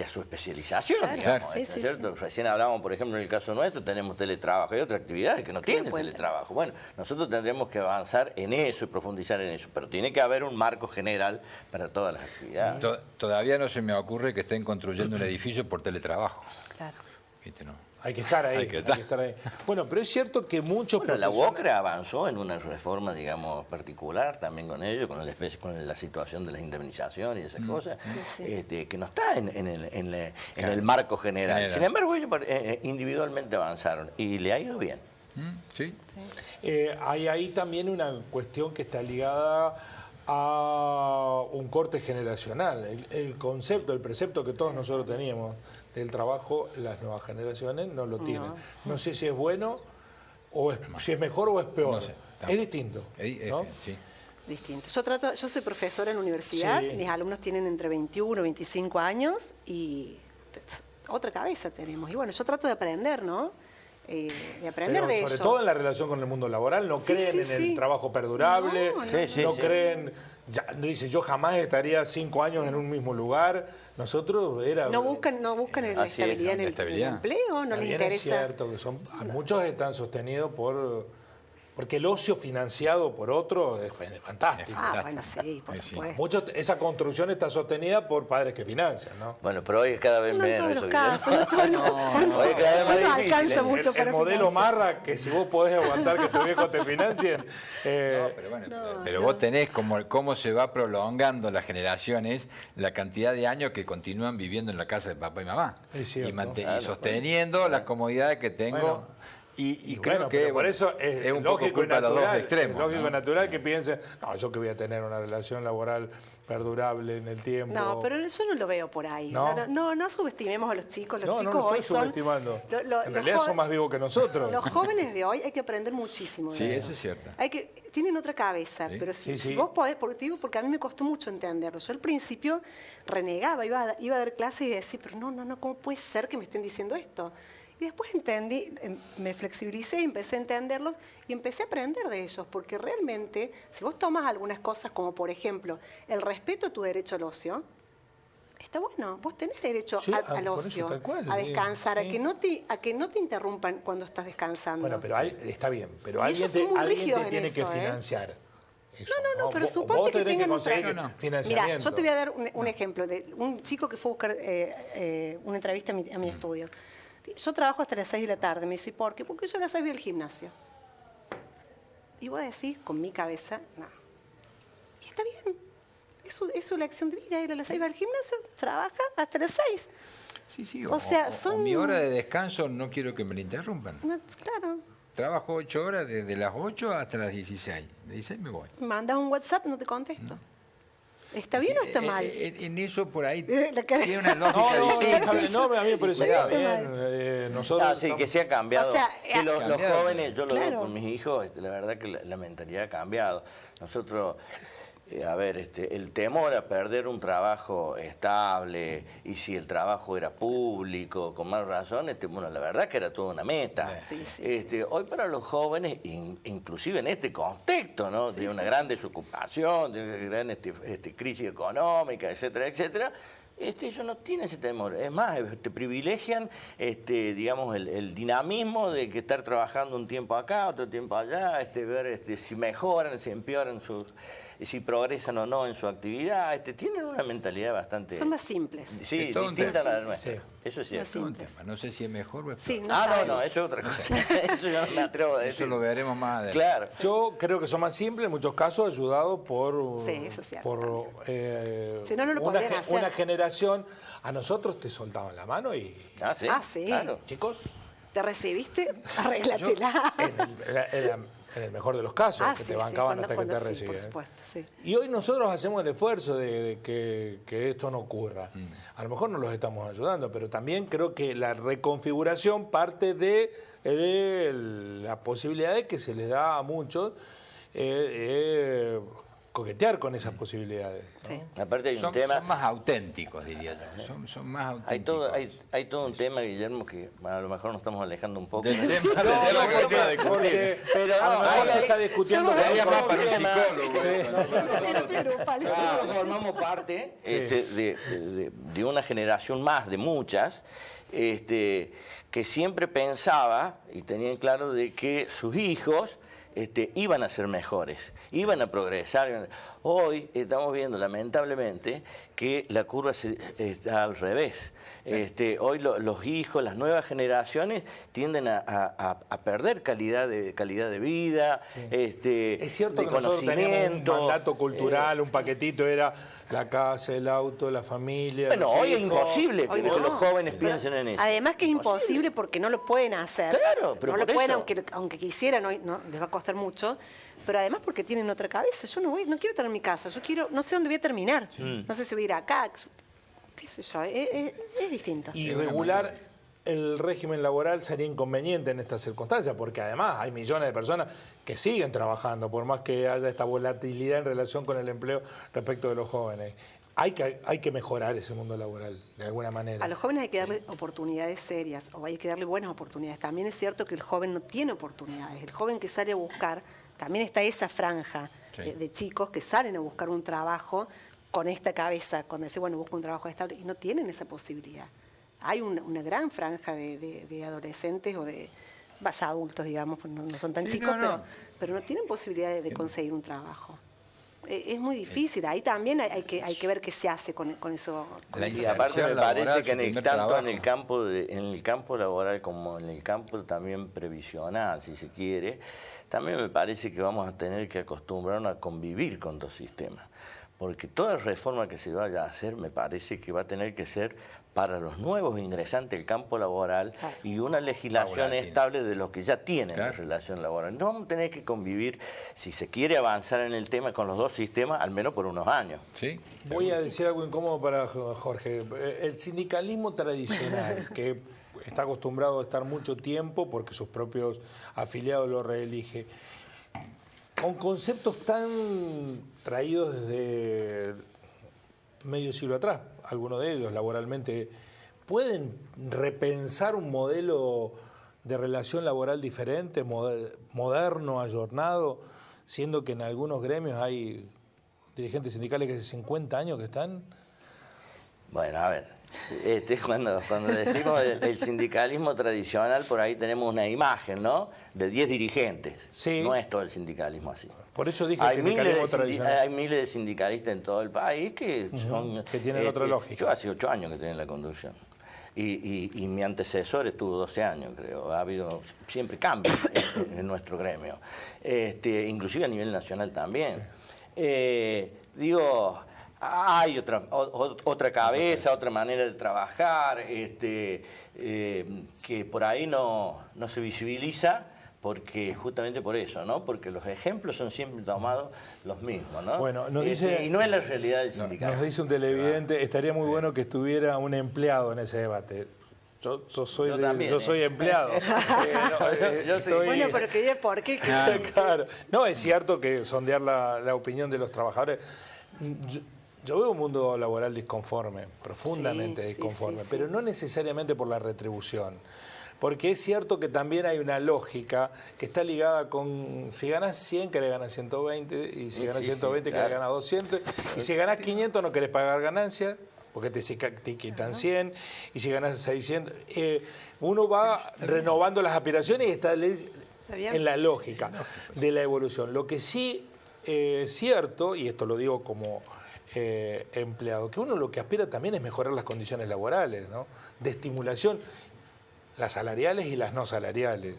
a su especialización, digamos, ¿cierto? Recién hablábamos, por ejemplo, en el caso nuestro, tenemos teletrabajo, hay otras actividades que no tienen teletrabajo. Bueno, nosotros tendremos que avanzar en eso y profundizar en eso, pero tiene que haber un marco general para todas las actividades. Todavía no se me ocurre que estén construyendo un edificio por teletrabajo. Claro. ¿Viste? No. Hay que estar ahí, hay que estar ahí. Bueno, pero es cierto que muchos la UOCRA avanzó en una reforma, digamos, particular también con ello, con la situación de la indemnización y esas cosas, que no está en el marco general. Sin embargo, ellos individualmente avanzaron y le ha ido bien. Sí. Hay ahí también una cuestión que está ligada a un corte generacional. El concepto, el precepto que todos nosotros teníamos del trabajo, las nuevas generaciones no lo tienen. No sé si es bueno o si es mejor o es peor. No sé, es distinto, ¿no? Sí. Distinto. Yo soy profesora en la universidad, mis alumnos tienen entre 21 y 25 años y otra cabeza tenemos. Y bueno, yo trato de aprender, ¿no? De aprender de ellos. Sobre todo en la relación con el mundo laboral, no creen en el trabajo perdurable, no creen... Dice, yo jamás estaría 5 años en un mismo lugar. Nosotros no buscan la estabilidad en el empleo, no les interesa. Es cierto que muchos están sostenidos porque el ocio financiado por otro es fantástico. Bueno, sí, por supuesto. Esa construcción está sostenida por padres que financian, ¿no? Bueno, pero hoy es cada vez menos. En todos los casos, hoy es cada vez más difícil. Alcanza mucho para el modelo Marra, que si vos podés aguantar que tu viejo te financien. Pero vos tenés cómo se va prolongando las generaciones, la cantidad de años que continúan viviendo en la casa de papá y mamá. Y sosteniendo las comodidades que tengo. Bueno, y creo que por eso es un lógico poco y natural, los dos extremos, lógico y natural que piensen, no, yo que voy a tener una relación laboral perdurable en el tiempo. No, pero yo no lo veo por ahí. No subestimemos a los chicos. Los chicos no hoy son... subestimando. En realidad son más vivos que nosotros. Los jóvenes de hoy hay que aprender muchísimo de eso es cierto. Tienen otra cabeza, pero si vos podés, porque a mí me costó mucho entenderlo. Yo al principio renegaba, iba a dar clases y decía, pero no, ¿cómo puede ser que me estén diciendo esto? Y después entendí, me flexibilicé y empecé a entenderlos y empecé a aprender de ellos, porque realmente, si vos tomas algunas cosas como, por ejemplo, el respeto a tu derecho al ocio, está bueno, vos tenés derecho al ocio, a descansar, a que no te interrumpan cuando estás descansando. Bueno, pero está bien, pero alguien te tiene que financiar. Eso, no, pero suponte que tengan financiamiento. Mira, yo te voy a dar un ejemplo de un chico que fue a buscar una entrevista a mi estudio. Yo trabajo hasta las 6 de la tarde. Me dice, ¿por qué? Porque yo a las 6 voy al gimnasio. Y vos decís, con mi cabeza, no. Y está bien. Es su elección de vida. Ir a las 6 va al gimnasio, trabaja hasta las 6. Sí. O sea, o mi hora de descanso no quiero que me la interrumpan. Claro. Trabajo 8 horas, desde las 8 hasta las 16. De 16 me voy. Mandas un WhatsApp, no te contesto. ¿Está bien o está mal? En eso por ahí tiene una lógica distinta. No, a mí me parece que está bien. Nosotros sí, que se ha cambiado. O sea, que los jóvenes, yo lo veo con mis hijos, la verdad que la mentalidad ha cambiado. Nosotros, el temor a perder un trabajo estable, y si el trabajo era público, con más razón, bueno, la verdad que era toda una meta. Hoy para los jóvenes, inclusive en este contexto, ¿no? De una gran desocupación, de una gran crisis económica, etcétera, etcétera, ellos no tienen ese temor. Es más, privilegian digamos, el dinamismo de que estar trabajando un tiempo acá, otro tiempo allá, ver si mejoran, si empeoran sus si progresan o no en su actividad. Tienen una mentalidad bastante... Son más simples. Sí, Es todo un distinta a tema. la nuestra. Sí. Eso es cierto. Más simples. No sé si es mejor o es Sí, peor. no No, sabemos. eso es otra cosa. Eso yo no me atrevo a decir. Eso lo veremos más adelante. Claro. Yo creo que son más simples, en muchos casos ayudados por, Sí, eso es cierto por Si no, no lo podrían hacer. una generación. A nosotros te soltaban la mano y, Ah, sí. Ah, sí. Claro. chicos, ¿Te recibiste? Arréglatela. en el mejor de los casos, que te bancaban hasta que te sí, recibían. por supuesto, sí. Y hoy nosotros hacemos el esfuerzo de que esto no ocurra. A lo mejor no los estamos ayudando, pero también creo que la reconfiguración parte de la posibilidad de que se les da a muchos coquetear con esas posibilidades. ¿no? Sí. Aparte hay un Son tema... más auténticos, diría yo. Son más auténticos. Hay todo un tema, Guillermo, que a lo mejor nos estamos alejando un poco. Del tema, del No, tema que porque- acaba de cumplir. porque Pero a lo no, mejor ahí- se está discutiendo. ahí- Sería más para un tema. psicólogo. Nosotros formamos parte de una generación más, de muchas, que siempre pensaba y tenían claro de que sus hijos iban a ser mejores, iban a progresar. Hoy estamos viendo, lamentablemente, que la curva está al revés. Hoy los hijos, las nuevas generaciones tienden a perder calidad de vida, Es cierto de que nosotros teníamos un conocimiento. mandato cultural, un paquetito era la casa, el auto, la familia. Bueno, los hoy es hijos. imposible Hoy que no. los jóvenes piensen en eso. Además que es imposible porque no lo pueden hacer. Claro, pero no lo por pueden, eso. aunque quisieran, no, les va a costar mucho. Pero además porque tienen otra cabeza. Yo no quiero estar en mi casa. Yo quiero, no sé dónde voy a terminar. No sé si voy a ir acá. Qué sé yo, es distinto. Y regular el régimen laboral sería inconveniente en estas circunstancias, porque además hay millones de personas que siguen trabajando, por más que haya esta volatilidad en relación con el empleo respecto de los jóvenes. Hay que mejorar ese mundo laboral, de alguna manera. A los jóvenes hay que darle oportunidades serias, o hay que darle buenas oportunidades. También es cierto que el joven no tiene oportunidades. El joven que sale a buscar, también está esa franja Sí. de chicos que salen a buscar un trabajo con esta cabeza, cuando dicen, bueno, busco un trabajo estable, y no tienen esa posibilidad. Hay una gran franja de adolescentes o de adultos, digamos, pues no son tan Sí, chicos, no. pero no tienen posibilidad de conseguir un trabajo. Es muy difícil. Ahí también hay que ver qué se hace con eso. con La eso. Y aparte me Inserción parece laboral, que su primer tanto trabajo. en el campo laboral como en el campo también previsional, si se quiere, también me parece que vamos a tener que acostumbrarnos a convivir con dos sistemas. Porque toda reforma que se vaya a hacer me parece que va a tener que ser para los nuevos ingresantes del campo laboral y una legislación Paulatina. estable de los que ya tienen la Claro. relación laboral. No vamos a tener que convivir, si se quiere avanzar en el tema, con los dos sistemas, al menos por unos años. ¿Sí? Voy a decir algo incómodo para Jorge. El sindicalismo tradicional, que está acostumbrado a estar mucho tiempo porque sus propios afiliados lo reeligen, con conceptos tan traídos desde medio siglo atrás, algunos de ellos laboralmente, ¿pueden repensar un modelo de relación laboral diferente, moderno, ayornado, siendo que en algunos gremios hay dirigentes sindicales que hace 50 años que están? Bueno, a ver, cuando decimos el sindicalismo tradicional, por ahí tenemos una imagen, ¿no? De 10 dirigentes. Sí. No es todo el sindicalismo así. Por eso dije Hay sindicalismo tradicional. hay miles de sindicalistas en todo el país que son... que tienen otra lógica. Yo hace 8 años que estoy en la conducción. Y mi antecesor estuvo 12 años, creo. Ha habido siempre cambios en nuestro gremio. Inclusive a nivel nacional también. Hay otra cabeza, otra manera de trabajar, que por ahí no se visibiliza, porque justamente por eso, ¿no? Porque los ejemplos son siempre tomados los mismos, ¿no? Bueno, nos dice- y no es la realidad del sindicato. Nos dice un televidente, estaría muy bueno que estuviera un empleado en ese debate. Yo también, soy empleado. Yo soy- Bueno, pero que diga por qué. Claro. No, es cierto que sondear la opinión de los trabajadores. Yo veo un mundo laboral disconforme, profundamente Sí, sí, disconforme, sí, sí. pero no necesariamente por la retribución. Porque es cierto que también hay una lógica que está ligada con si ganas 100 querés ganar 120, y si ganas Sí, 120 sí, querés claro. ganar 200, y si ganás 500 no querés pagar ganancias, porque te quitan 100, y si ganas 600... uno va renovando las aspiraciones y está bien. en la lógica de la evolución. Lo que sí cierto, y esto lo digo como empleado, que uno lo que aspira también es mejorar las condiciones laborales, ¿no? De estimulación, las salariales y las no salariales.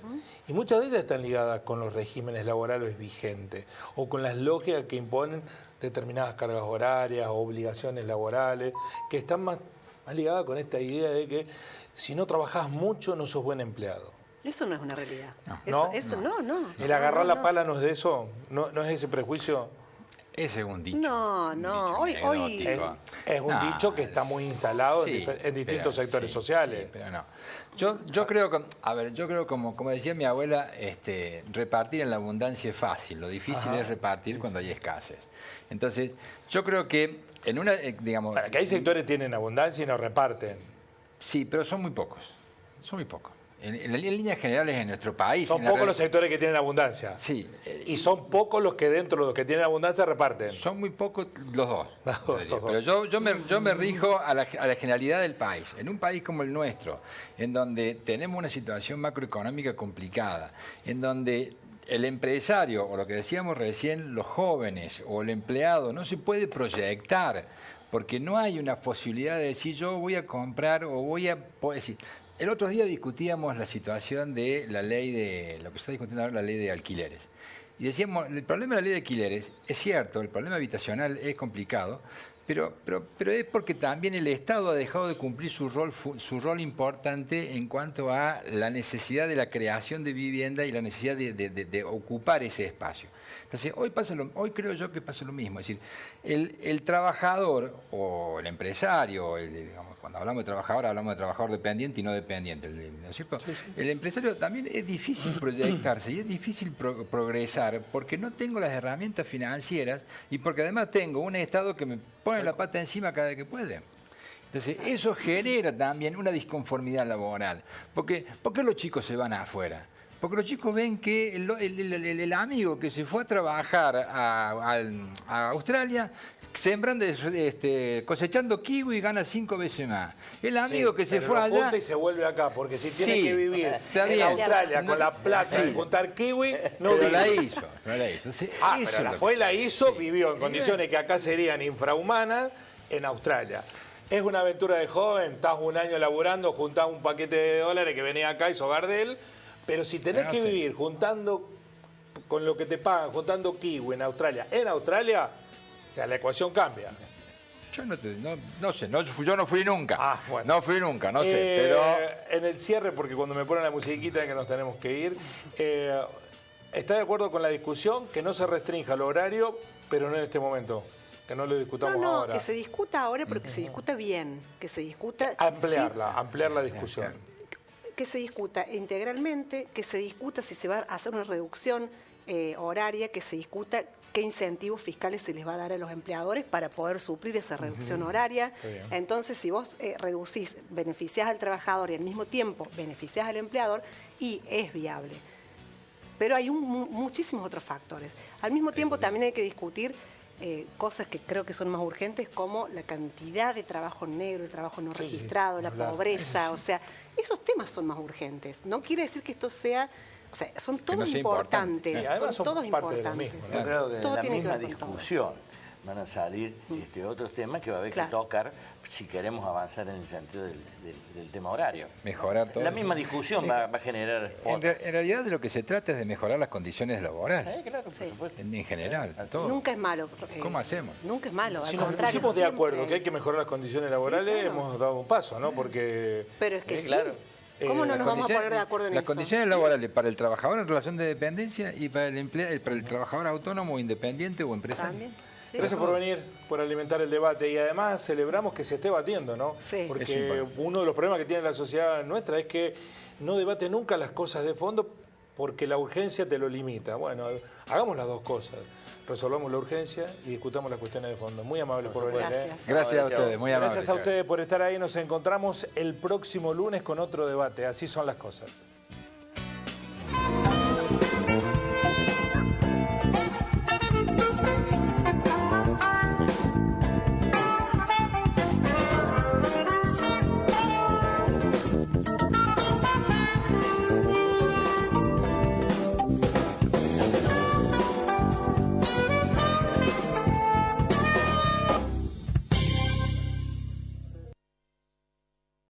Y muchas de ellas están ligadas con los regímenes laborales vigentes o con las lógicas que imponen determinadas cargas horarias o obligaciones laborales, que están más ligadas con esta idea de que si no trabajás mucho no sos buen empleado. Eso no es una realidad. No. No. ¿El agarrar la pala no es de eso? ¿No es ese prejuicio? Ese es un dicho. No. Un dicho Hoy anecdótico. Es un dicho que está muy instalado en distintos sectores sociales. Sí, pero no. Yo creo que, yo creo como decía mi abuela, repartir en la abundancia es fácil, lo difícil es repartir cuando hay escasez. Entonces, yo creo que en una, digamos... Para que hay sectores que tienen abundancia y no reparten. Sí, pero son muy pocos. Son muy pocos. En líneas generales en nuestro país... Son pocos los sectores que tienen abundancia. Sí. Y son pocos los que dentro de los que tienen abundancia reparten. Son muy pocos los dos. Pero yo me rijo a la generalidad del país. En un país como el nuestro, en donde tenemos una situación macroeconómica complicada, en donde el empresario, o lo que decíamos recién, los jóvenes o el empleado, no se puede proyectar, porque no hay una posibilidad de decir yo voy a comprar o voy a... decir, el otro día discutíamos la situación de la ley de, lo que se está discutiendo ahora, la ley de alquileres. Y decíamos, el problema de la ley de alquileres, es cierto, el problema habitacional es complicado, pero es porque también el Estado ha dejado de cumplir su rol importante en cuanto a la necesidad de la creación de vivienda y la necesidad de ocupar ese espacio. Entonces, hoy creo yo que pasa lo mismo. Es decir, el trabajador o el empresario, digamos, cuando hablamos de trabajador dependiente y no dependiente, ¿no es cierto? Sí. El empresario también es difícil proyectarse y es difícil progresar porque no tengo las herramientas financieras y porque además tengo un Estado que me pone la pata encima cada vez que puede. Entonces, eso genera también una disconformidad laboral. ¿Por qué los chicos se van afuera? Porque los chicos ven que el amigo que se fue a trabajar a Australia, sembrando, cosechando kiwi, gana 5 veces más. El amigo que se fue allá... junta y se vuelve acá, porque si tiene que vivir en Australia con la plata de juntar kiwi, no vive. La hizo. Sí, pero la fue y la hizo, vivió en condiciones que acá serían infrahumanas en Australia. Es una aventura de joven, estás un año laburando, juntás un paquete de dólares que venía acá y sos Gardel. Pero si tenés que vivir juntando con lo que te pagan, juntando kiwi en Australia, o sea, la ecuación cambia. Yo no sé, yo no fui nunca. Bueno. No fui nunca, no sé, pero... En el cierre, porque cuando me ponen la musiquita en que nos tenemos que ir, ¿está de acuerdo con la discusión que no se restrinja el horario, pero no en este momento? Que no lo discutamos ahora. Que se discuta ahora, pero que se discuta bien, que se discuta... Ampliar la discusión. Que se discuta integralmente, que se discuta si se va a hacer una reducción horaria, que se discuta qué incentivos fiscales se les va a dar a los empleadores para poder suplir esa reducción horaria. Entonces, si vos reducís, beneficiás al trabajador y al mismo tiempo beneficiás al empleador, y es viable. Pero hay muchísimos otros factores. Al mismo tiempo, también hay que discutir cosas que creo que son más urgentes, como la cantidad de trabajo negro, el trabajo no registrado, la pobreza, o sea, esos temas son más urgentes. No quiere decir que esto sea, o sea, son todos importantes, y además son todos parte importantes. de lo mismo, Yo creo que Todo en la tiene que misma ver con todo. discusión van a salir otros temas que va a haber que tocar si queremos avanzar en el sentido del tema horario. Mejorar todo. La misma discusión va a generar en realidad de lo que se trata es de mejorar las condiciones laborales. Claro, por supuesto. En general, todo. Nunca es malo. ¿Cómo hacemos? Nunca es malo, Si al nos contrario. pusimos de siempre. acuerdo que hay que mejorar las condiciones laborales, claro. hemos dado un paso, ¿no? Porque... Pero es que sí. claro. ¿Cómo no nos vamos a poner de acuerdo en las eso? Las condiciones laborales para el trabajador en relación de dependencia y para el trabajador autónomo, independiente o empresario. También. Sí. Gracias por venir, por alimentar el debate y además celebramos que se esté batiendo, ¿no? Sí. Porque uno de los problemas que tiene la sociedad nuestra es que no debate nunca las cosas de fondo porque la urgencia te lo limita. Bueno, hagamos las dos cosas. Resolvamos la urgencia y discutamos las cuestiones de fondo. Muy amable por venir. Gracias a ustedes, muy amables. Gracias a ustedes por estar ahí. Nos encontramos el próximo lunes con otro debate. Así son las cosas.